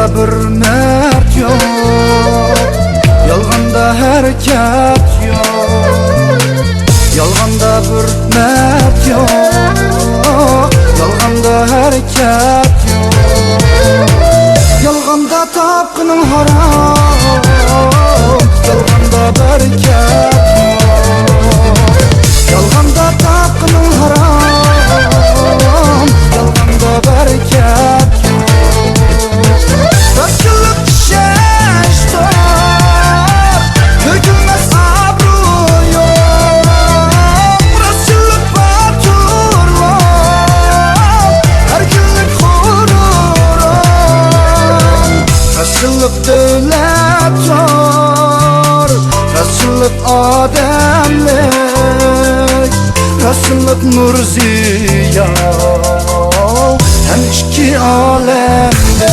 Yalganda bir mert yok, yalganda hareket yok. Yalganda bir mert yok, yalganda hareket yok. Yalganda tapkının haram, yalganda bereket yok. Yalganda tapkının haram, yalganda bereket yok. Rastgele düşeş doğar, dökülmez abru yok. Rastgele baturlar, her günlük hururum. Rastgele devlet var, rastgele ademlik, rastgele nur ziya, hem iki alemde.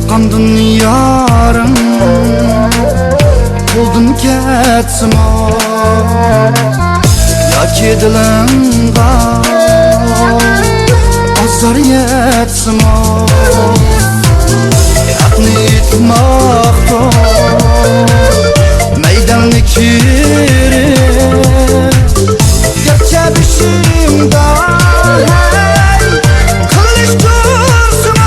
Kandın yarın, buldun ketsin o. Ya ki dilinga azar yetsin o. Yakni itmakta meydanlık yeri, gerçe bişimda hey, kılıç dursun o.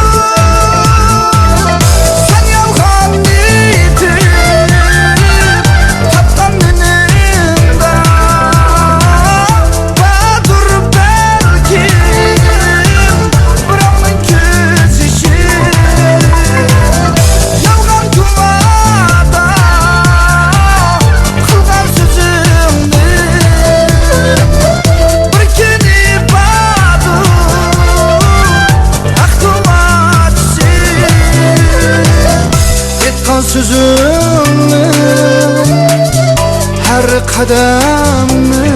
Sözümü her kademimi,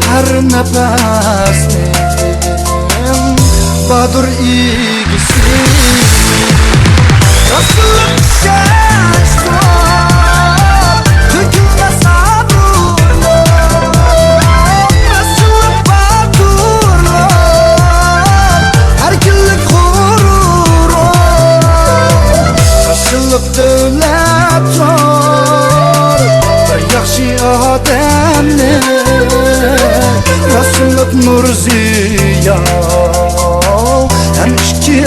her nefesim badur ilgisi. Rastgele düşeş var, dökülmez abru yok. Rastgele baturlar, her günlük hururum. Rastgele devlet var, bir yaxshi ademlik, rastgele nur ziya, hem iki